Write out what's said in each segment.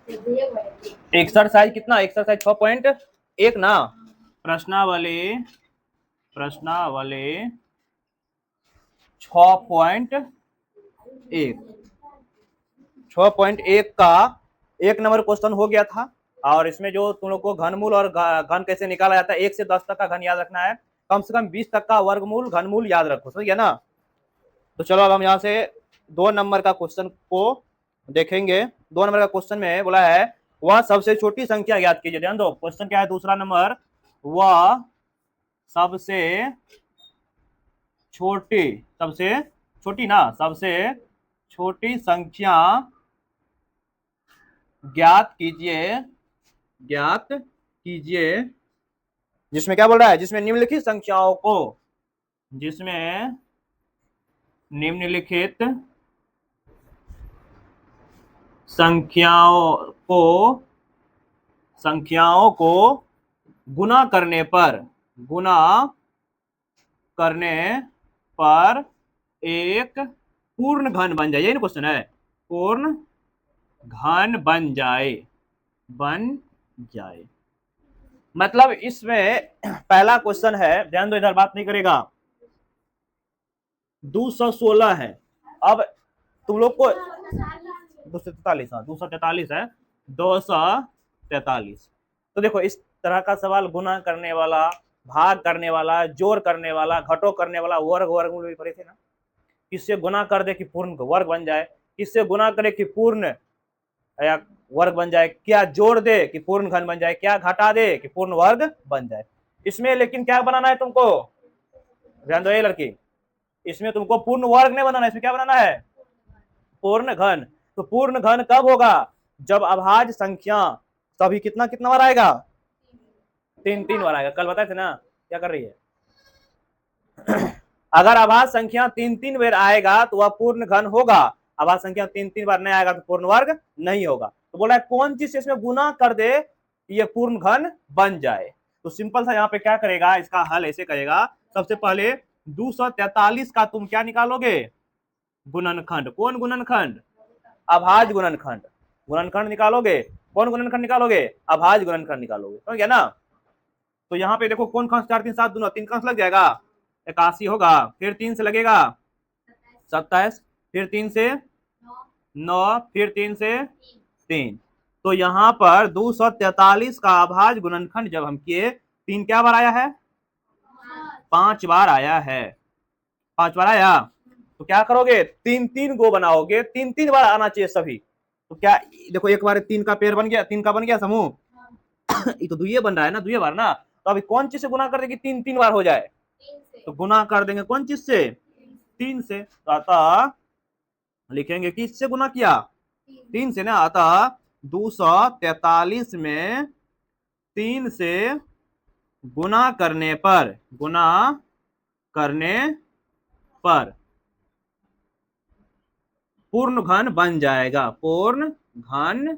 Exercise कितना, exercise 6.1 ना। प्रश्नावली 6.1 6.1 का 1 नंबर क्वेश्चन हो गया था। और इसमें जो तुम लोग को घनमूल और घन कैसे निकाला जाता है, 1 से 10 तक का घन याद रखना है, कम से कम 20 तक का वर्गमूल घनमूल याद रखो, समझ गया ना। तो चलो अब हम यहाँ से 2 नंबर का क्वेश्चन को देखेंगे। 2 नंबर का क्वेश्चन में बोला है वह सबसे छोटी संख्या ज्ञात कीजिए। ध्यान दो, क्वेश्चन क्या है, दूसरा नंबर, वह सबसे छोटी, सबसे छोटी ना, सबसे छोटी संख्या ज्ञात कीजिए, ज्ञात कीजिए, जिसमें क्या बोल रहा है, जिसमें निम्नलिखित संख्याओं को, जिसमें निम्नलिखित संख्याओं को गुना करने पर एक पूर्ण घन बन जाए। यही ना क्वेश्चन है, पूर्ण घन बन जाए। मतलब इसमें पहला क्वेश्चन है, ध्यान दो, इधर बात नहीं करेगा, 216 है। अब तुम लोग को 243, हाँ 243 है, 243। तो देखो इस तरह का सवाल गुना करने वाला, भाग करने वाला, जोड़ करने वाला, घटो करने वाला, वर्गमूल भी पढ़े थे ना। किससे गुना कर दे कि पूर्ण वर्ग बन जाए, किससे गुना करे कि पूर्ण या वर्ग बन जाए, क्या जोड़ दे कि पूर्ण घन बन जाए, क्या घटा दे कि पूर्ण वर्ग बन जाए। इसमें लेकिन क्या बनाना है तुमको, ध्यान दो ये लड़की, इसमें तुमको पूर्ण वर्ग नहीं बनाना है, इसमें क्या बनाना है, पूर्ण घन। तो पूर्ण घन कब होगा, जब अभाज्य संख्या सभी कितना कितना बार आएगा, 3 बार आएगा। कल बताए थे ना, क्या कर रही है अगर अभाज्य संख्या 3 बार आएगा तो वह पूर्ण घन होगा, अभाज्य संख्या 3 बार नहीं आएगा तो पूर्ण वर्ग नहीं होगा। तो बोला है कौन चीज से इसमें गुना कर दे ये पूर्ण घन बन जाए। तो सिंपल सा यहाँ पे क्या करेगा, इसका हल ऐसे करेगा, सबसे पहले 243 का तुम क्या निकालोगे, गुणनखंड। कौन गुणनखंड, अभाज्य गुणनखंड। गुणनखंड निकालोगे, कौन गुणनखंड निकालोगे, अभाज्य गुणनखंड निकालोगे, समझ गया ना। तो यहाँ पे देखो कौन कंस, 4 3 7 दूना 3 कंस लग जाएगा, 81 होगा, फिर 3 से लगेगा 27, फिर 3 से 9, फिर 3 से 3। तो यहाँ पर 243 का अभाज्य गुणनखंड जब हम किए, 3 क्या बार आया है, 5 बार आया है, 5 बार आया। तो क्या करोगे, 3 गो बनाओगे, 3 बार आना चाहिए सभी। तो क्या देखो, एक बार 3 का पेयर बन गया, 3 का बन गया समूह ये तो दुइये बन रहा है ना, दुइये बार ना। तो अभी कौन चीज से गुना कर देंगे, 3 बार हो जाए, तो गुना कर देंगे कौन चीज से, 3 से। तो अतः लिखेंगे कि इससे गुना किया, 3 से ना। अतः 243 में 3 से गुना करने पर पूर्ण घन बन जाएगा, पूर्ण घन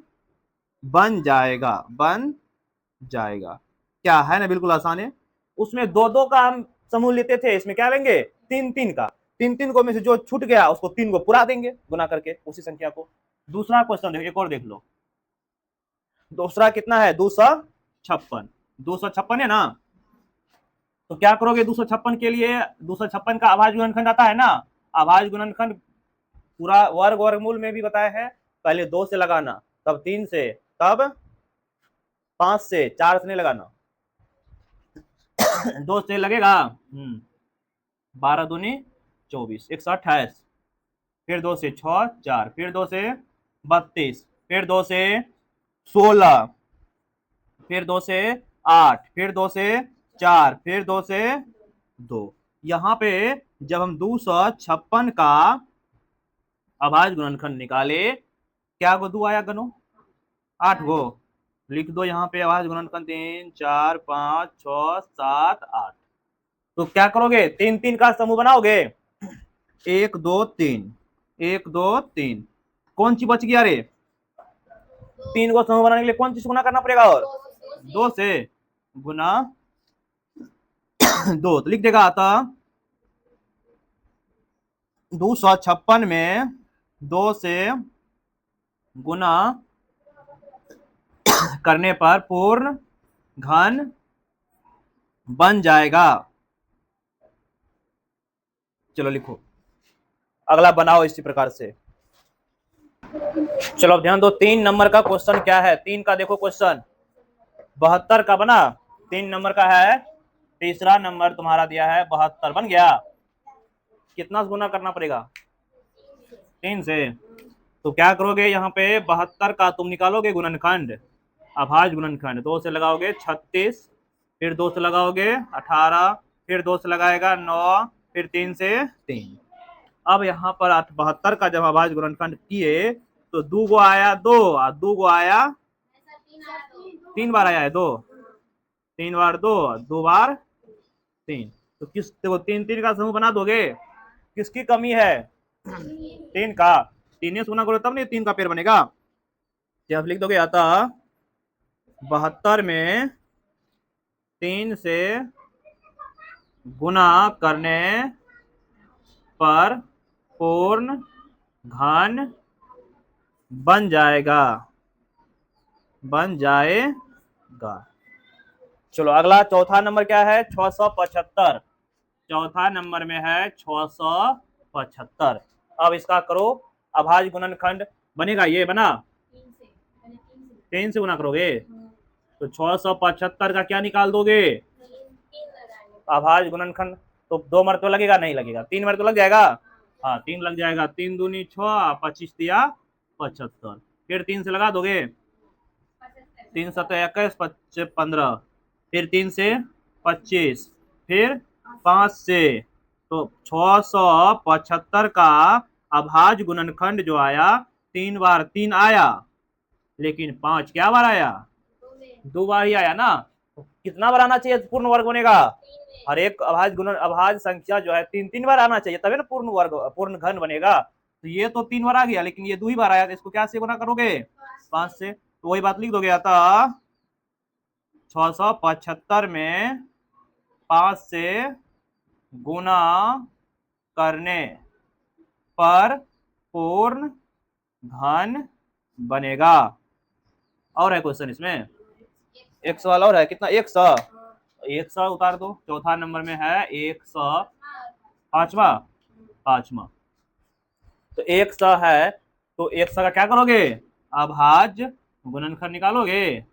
बन जाएगा। क्या है ना, बिल्कुल आसान है। उसमें 2 का हम समूह लेते थे, इसमें क्या लेंगे, 3 का। 3 को में से जो छूट गया उसको 3 को पूरा देंगे गुना करके उसी संख्या को। दूसरा क्वेश्चन देखो, एक और देख लो। दूसरा कितना है, 256, 256 है ना। तो क्या करोगे, 256 के लिए, 256 का अभाज्य गुणनखंड आता है ना। अभाज्य गुणनखंड पूरा वर्गमूल में भी बताया है, पहले 2 से लगाना, तब 3 से, तब 5 से, 4 से नहीं लगाना 2 से लगेगा, 12 दूनी 24, 128, फिर 2 से 6 4, फिर 2 से 32, फिर 2 से 16, फिर 2 से 8, फिर 2 से 4, फिर 2 से 2। यहाँ पे जब हम 256 का अभाज्य गुणनखंड निकाले, क्या गो 2 आया, गनो 8 गो, लिख दो यहाँ पे अभाज्य गुणनखंड 3 4 5 6 7 8। तो क्या करोगे, 3 का समूह बनाओगे, 1 2 3, 1 2 3। कौन सी बच गया रे, 3 को समूह बनाने के लिए कौन चीज गुना करना पड़ेगा, और 2 से गुना 2। तो लिख देगा, अतः 256 में 2 से गुना करने पर पूर्ण घन बन जाएगा। चलो लिखो, अगला बनाओ इसी प्रकार से। चलो अब ध्यान दो, 3 नंबर का क्वेश्चन क्या है। 3 का देखो क्वेश्चन, 72 का बना, 3 नंबर का है, तीसरा नंबर तुम्हारा दिया है 72, बन गया। कितना गुना करना पड़ेगा? 3 से। तो क्या करोगे, यहाँ पे 72 का तुम निकालोगे गुणनखंड, अभाज्य गुणनखंड। 2 से लगाओगे 36, फिर 2 से लगाओगे 18, फिर 2 से लगाएगा 9, फिर 3 से 3। अब यहाँ पर 72 का जब अभाज्य गुणनखंड किए तो 2 गो आया 2 और 2 गो आया 3 बार आया है 2, 3 बार 2, 2 बार 3। तो किस देखो 3 3 का समूह बना दोगे, किसकी कमी है? 3 का। 3 से गुना करो तब नहीं 3 का पेड़ बनेगा। जब लिख दोगे अतः 72 में 3 से गुना करने पर पूर्ण घन बन जाएगा, बन जाएगा। चलो अगला चौथा नंबर क्या है? 675। चौथा नंबर में है 675। अब इसका करो अभाज्य गुणनखंड, बनेगा ये बना, 3 से गुना करोगे तो 675 का क्या निकाल दोगे? अभाज्य गुणनखंड। तो 2 मरतबा लगेगा? नहीं लगेगा। 3 मरतबा लग जाएगा? हाँ 3 लग जाएगा। 3 दूनी 6, 25 दिया 75। फिर 3 से लगा दोगे, 3 7 21, 25 15, फिर 3 से 25, फिर 5 से। तो 675 का अभाज्य गुणनखंड जो आया 3 बार 3 आया, लेकिन 5 क्या बार आया? 2 बार ही आया ना। तो कितना बार आना चाहिए पूर्ण वर्ग बनेगा? हर एक अभाज्य संख्या जो है 3 3 बार आना चाहिए, तभी ना पूर्ण वर्ग पूर्ण घन बनेगा। तो ये तो 3 बार आ गया, लेकिन ये 2 ही बार आया, तो इसको क्या से गुना करोगे? 5 से। तो वही बात लिख दोगे, अतः 675 में 5 से गुना करने पर पूर्ण घन बनेगा। और है क्वेश्चन इसमें, 1 सवाल और है। कितना? 100। 100 उतार दो, चौथा नंबर में है 100, पांचवा। तो 100 है, तो 100 का क्या करोगे? अभाज्य गुणनखंड निकालोगे।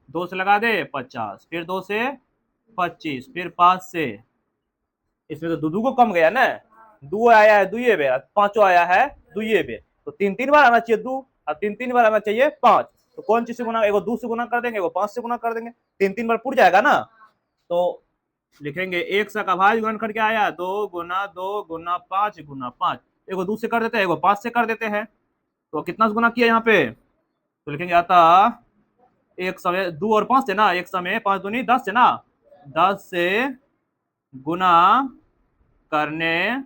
2 से लगा दे 50, फिर 2 से 25, फिर 5 से। इसमें तो 2 को कम गया ना, 2 आया है 2 बे, 5 आया है 2 बे। तो 3 3 बार आना चाहिए 2 और 3 3 बार आना चाहिए 5। तो कौन चीज से गुना? एगो 2 से गुना कर देंगे, एगो 5 से गुना कर देंगे, 3 3 बार पुर जाएगा ना। तो लिखेंगे 100 का अभाज्य गुणनखंड क्या आया? 2 गुना 2 गुना 5 गुना 5। एगो 2 से कर देते हैं, एगो 5 से कर देते हैं। तो कितना से गुना किया यहाँ पे? तो लिखेंगे अतः 100 में 2 और 5 से ना, 100 में 5 दूनी 10 से ना, 10 से गुना करने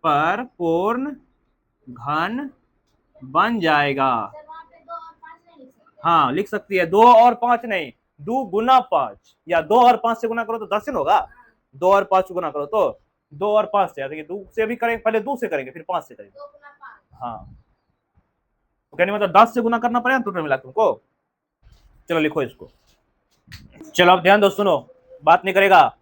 पर पूर्ण घन बन जाएगा। हाँ लिख सकती है, 2 और 5 नहीं, 2 गुना 5, या 2 और 5 से गुना करो तो 10 होगा। 2 और 5 से गुना करो तो 2 और 5 से, देखिए 2 से भी करेंगे, पहले 2 से करेंगे फिर 5 से करेंगे। हाँ तो कहने मतलब 10 से गुना करना पड़ेगा टोटल मिला तुमको। चलो लिखो इसको। चलो अब ध्यान दो, सुनो, बात नहीं करेगा।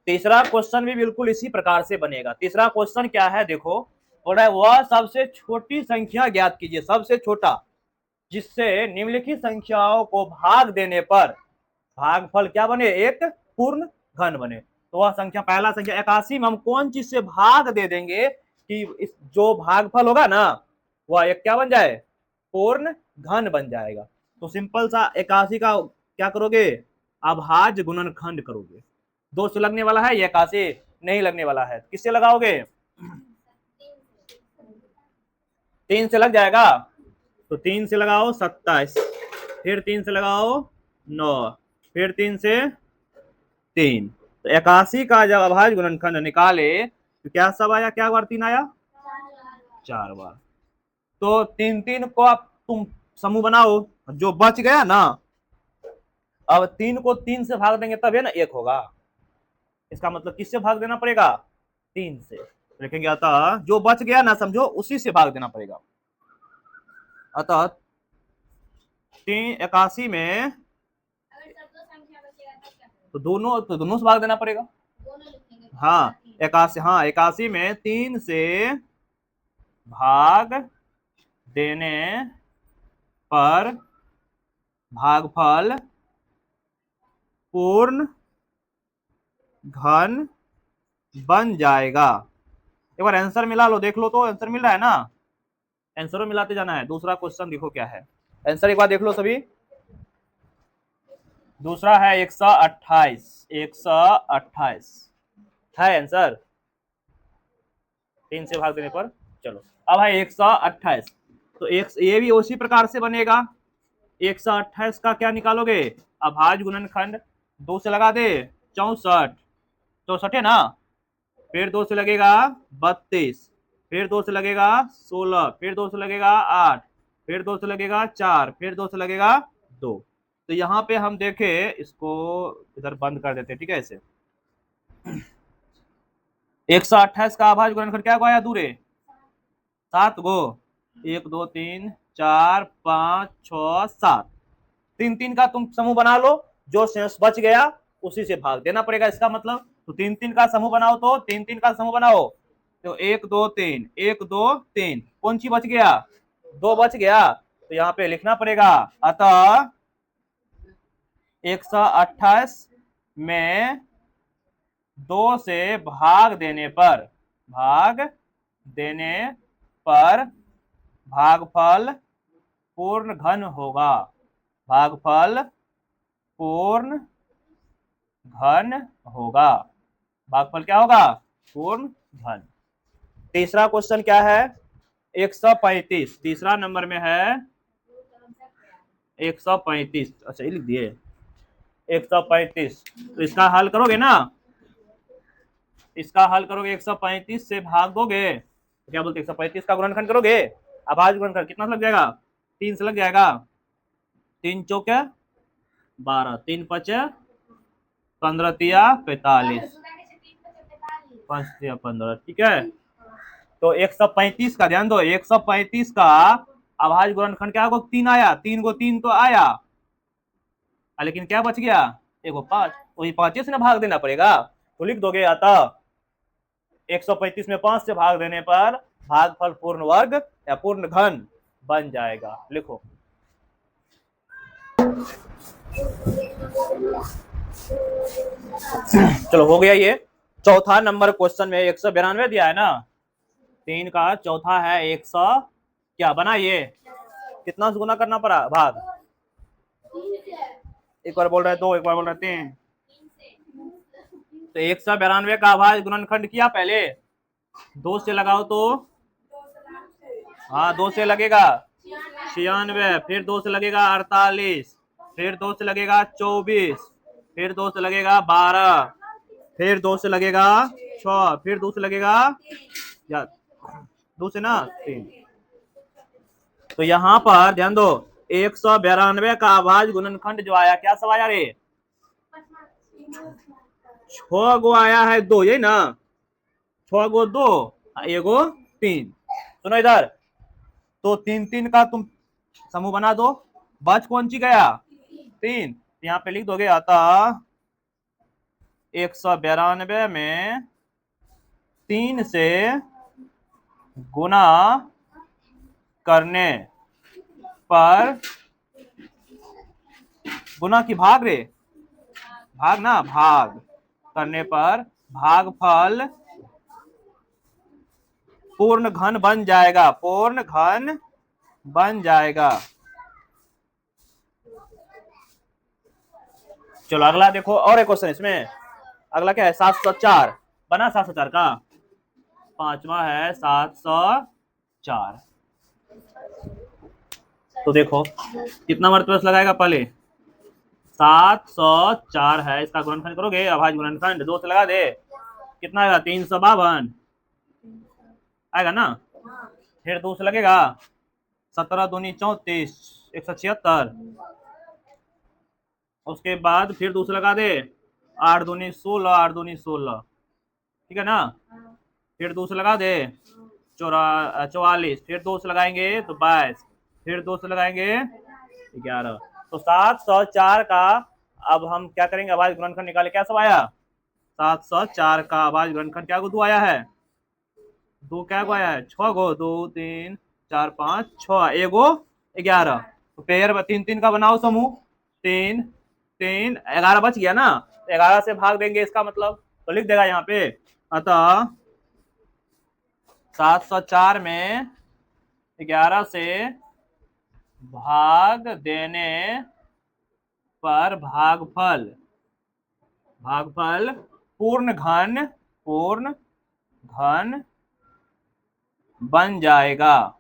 तीसरा क्वेश्चन भी बिल्कुल इसी प्रकार से बनेगा। तीसरा क्वेश्चन क्या है देखो, बोल रहा है वह सबसे छोटी संख्या ज्ञात कीजिए, सबसे छोटा, जिससे निम्नलिखित संख्याओं को भाग देने पर भागफल क्या बने? एक पूर्ण घन बने। तो वह संख्या, पहला संख्या 81 में हम कौन चीज से भाग दे देंगे कि इस जो भागफल होगा ना वह एक क्या बन जाए? पूर्ण घन बन जाएगा। तो सिंपल सा 81 का क्या करोगे? अभाज्य गुणनखंड करोगे। 2 से लगने वाला है, ये 81 नहीं लगने वाला है, किससे लगाओगे? 3 से लग जाएगा। तो 3 से लगाओ 27, फिर 3 से लगाओ 9, फिर 3 से 3। तो 81 का जब अभाज्य गुणनखंड निकाले तो क्या सब आया? क्या बार 3 आया? 4 बार। तो 3 3 को आप तुम समूह बनाओ, जो बच गया ना, अब 3 को 3 से भाग देंगे तब है ना 1 होगा। इसका मतलब किससे भाग देना पड़ेगा? 3 से। लिखेंगे अतः जो बच गया ना, समझो उसी से भाग देना पड़ेगा। अतः 81 में तो दोनों से भाग देना पड़ेगा। हाँ 81, हाँ 81 में 3 से भाग देने पर भागफल पूर्ण घन बन जाएगा। एक बार आंसर मिला लो, देख लो तो आंसर मिल रहा है ना, आंसर मिलाते जाना है। दूसरा क्वेश्चन देखो क्या है, आंसर एक बार देख लो सभी। दूसरा है 128, 128 है आंसर, 3 से भाग देने पर। चलो अब है 128, तो ये भी उसी प्रकार से बनेगा। 128 का क्या निकालोगे, अभाज्य गुणनखंड 2 से लगा दे 64, 64 है ना, फिर 2 से लगेगा 32, फिर 2 से लगेगा 16, फिर 2 से लगेगा 8, फिर 2 से लगेगा 4, फिर 2 से लगेगा 2। तो यहाँ पे हम देखे, इसको इधर बंद कर देते, ठीक है ऐसे। 128 का अभाज्य गुणनखंड क्या आया दूरे, 7 गो, 1 2 3 4 5 6 7, 3 3 का तुम समूह बना लो, जो शेष बच गया उसी से भाग देना पड़ेगा। इसका मतलब तो 3 3 का समूह बनाओ, तो 3 3 का समूह बनाओ, तो 1 2 3 1 2 3, कौन सी बच गया, 2 बच गया, तो यहाँ पे लिखना पड़ेगा। अतः 128 में 2 से भाग देने पर भागफल पूर्ण घन होगा, भागफल पूर्ण घन होगा, भागफल क्या होगा, पूर्ण घन। तीसरा क्वेश्चन क्या है, 135, तीसरा नंबर में है 135, अच्छा ये लिख दिए 135। तो इसका हल करोगे ना, इसका हल करोगे 135 से भाग दोगे, क्या बोलते 135 का गुणनखंड करोगे, अभाज्य गुणनखंड कितना लग जाएगा, 3 से लग जाएगा, 3 चौके 12, 3 पचे 15 तिया 45, 5 तिया 15, ठीक है। तो 135 का ध्यान दो, 135 का अभाज्य गुणनखंड क्या होगा, 3 आया, 3 को 3 तो आया, लेकिन क्या बच गया, एगो 5, वही 5 से ना भाग देना पड़ेगा, तो लिख दोगे अतः 135 में 5 से भाग देने पर भागफल पूर्ण वर्ग या पूर्ण घन बन जाएगा। लिखो चलो हो गया ये। चौथा नंबर क्वेश्चन में 192 दिया है ना, 3 का चौथा है 100 क्या बना, ये कितना से गुना करना पड़ा भाग, एक बार बोल रहे 2, एक बार बोल रहे 3, तो 192 का अभाज्य गुणनखंड किया पहले, 2 से लगाओ तो, हाँ 2 से लगेगा 96, फिर 2 से लगेगा 48, फिर 2 से लगेगा 24, फिर 2 से लगेगा 12, फिर 2 से लगेगा 6, फिर 2 से लगेगा या 2 से ना 3। तो यहाँ पर ध्यान दो, 192 का अभाज्य गुणनखंड जो आया, क्या सब आया रे, 6 गो आया है, 2 ये ना, 6 गो 2, एगो 3। सुनो इधर, तो 3 3 का तुम समूह बना दो, बच कौन सी गया, 3, यहाँ पे लिख दोगे अतः 192 में 3 से गुना करने पर, गुना की भाग रे, भाग ना, भाग करने पर भागफल पूर्ण घन बन जाएगा, पूर्ण घन बन जाएगा। चलो अगला देखो, और एक क्वेश्चन इसमें, अगला क्या है, 704 बना, 704 का पांचवा है 704। तो देखो कितना वर्तवस लगाएगा, पहले 704 है, इसका गुणनखंड करोगे, अभाज्य गुणनखंड 2 से लगा दे, कितना आएगा 352 आएगा ना, फिर 2 से लगेगा 17 दूनी 34, 176, उसके बाद फिर 2 से लगा दे, 8 दूनी 16, 8 दूनी 16, ठीक है ना, फिर 2 से लगा दे 44, फिर 2 से लगाएंगे तो 22, फिर 2 से लगाएंगे 11। तो 704 का अब हम क्या करेंगे, अभाज्य गुणनखंड निकाले। क्या सब आया? 704 का अभाज्य गुणनखंड क्या दो आया है? दो क्या गो आया है? 6 गो, 2 3 4 5 6, एगो 11। तो पेयर 3 3 का बनाओ समूह। 3 3 11 बच गया ना, 11 से भाग देंगे इसका मतलब, तो लिख देगा यहाँ पे। अतः 704 में 11 से भाग देने पर भागफल पूर्ण घन बन जाएगा।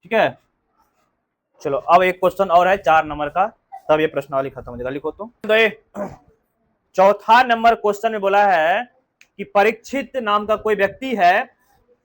ठीक है, चलो अब एक क्वेश्चन और है 4 नंबर का, तब ये प्रश्नावली खत्म हो जाएगा। लिखो तो ये चौथा नंबर क्वेश्चन में बोला है कि परीक्षित नाम का कोई व्यक्ति है,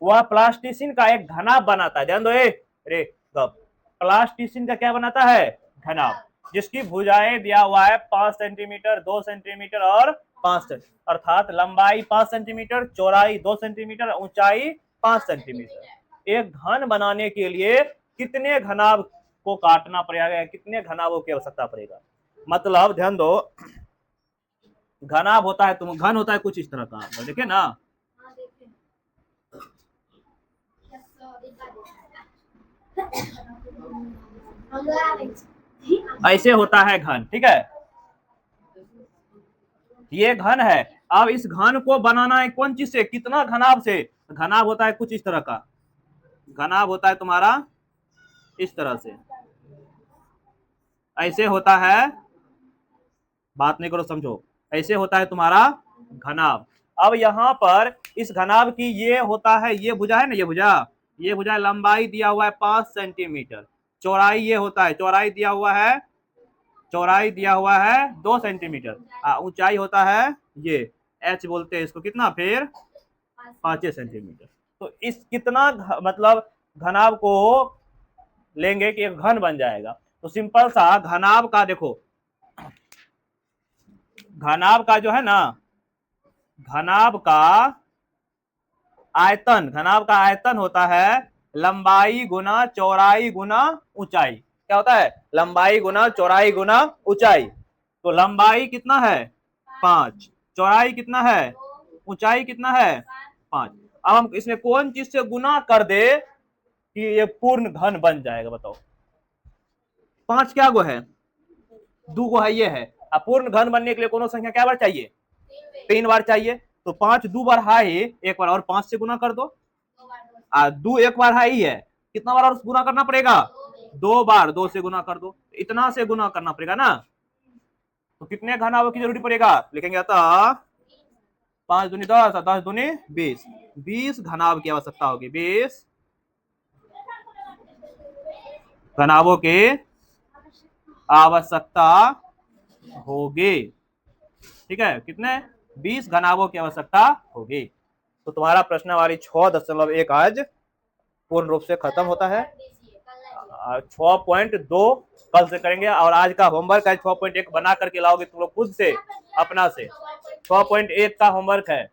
वह प्लास्टिसिन का एक घनाभ बनाता है। ध्यान दो, रे प्लास्टिसिन का क्या बनाता है? घनाभ, जिसकी भुजाएं दिया हुआ है 5 सेंटीमीटर, 2 सेंटीमीटर और 5 सेंटीमीटर, अर्थात लंबाई 5 सेंटीमीटर, चौड़ाई 2 सेंटीमीटर, ऊंचाई 5 सेंटीमीटर। एक घन बनाने के लिए कितने घनाभ को काटना पड़ेगा, कितने घनाभों की आवश्यकता पड़ेगा? मतलब ध्यान दो, घनाभ होता है, तुम घन होता है कुछ इस तरह का, देखे ना, ऐसे होता है घन। ठीक है, ये घन है। अब इस घन को बनाना है कौन चीज से? कितना घनाभ से? घनाभ होता है कुछ इस तरह का, घनाभ होता है तुम्हारा इस तरह से, ऐसे होता है, बात नहीं करो समझो, ऐसे होता है तुम्हारा घनाभ। अब यहाँ पर इस घनाभ की ये होता है, ये भुजा है ना, ये भुजा लंबाई दिया हुआ है 5 सेंटीमीटर, चौड़ाई ये होता है, चौड़ाई दिया हुआ है 2 सेंटीमीटर, ऊंचाई होता है ये h बोलते हैं इसको, कितना फिर 5 सेंटीमीटर। तो इस कितना मतलब घनाभ को लेंगे कि एक घन बन जाएगा? तो सिंपल सा घनाभ का देखो, घनाभ का जो है ना, घनाभ का आयतन होता है लंबाई गुना चौड़ाई गुना ऊंचाई। क्या होता है? लंबाई गुना चौड़ाई गुना ऊंचाई। तो लंबाई कितना है? 5, चौड़ाई कितना है, ऊंचाई कितना है, 5। अब हम इसमें कौन चीज से गुना कर दे कि ये पूर्ण घन बन जाएगा? बताओ, 5 क्या गो है? 2 गो है, ये है। अब पूर्ण घन बनने के लिए कौन संख्या क्या बार चाहिए? 3 बार चाहिए। तो 5 2 बार है, एक बार और 5 से गुना कर दो। 2 एक बार है ही है, कितना बार और गुना करना पड़ेगा? 2 बार, 2 से गुना कर दो, इतना से गुना करना पड़ेगा ना। तो कितने घनाभों की जरूरत पड़ेगा? लिखेंगे अतः 5 दूनी 10, 10 दूनी 20, 20 घनाभ की आवश्यकता होगी, 20 घनाभों की आवश्यकता होगी। ठीक है, कितने? 20 घनाभों की आवश्यकता होगी। तो तुम्हारा प्रश्नावली 6.1 आज पूर्ण रूप से खत्म होता है। 6.2 कल से करेंगे, और आज का होमवर्क है 6.1 बना करके लाओगे तुम लोग खुद से, अपना से। 6.1 का होमवर्क है।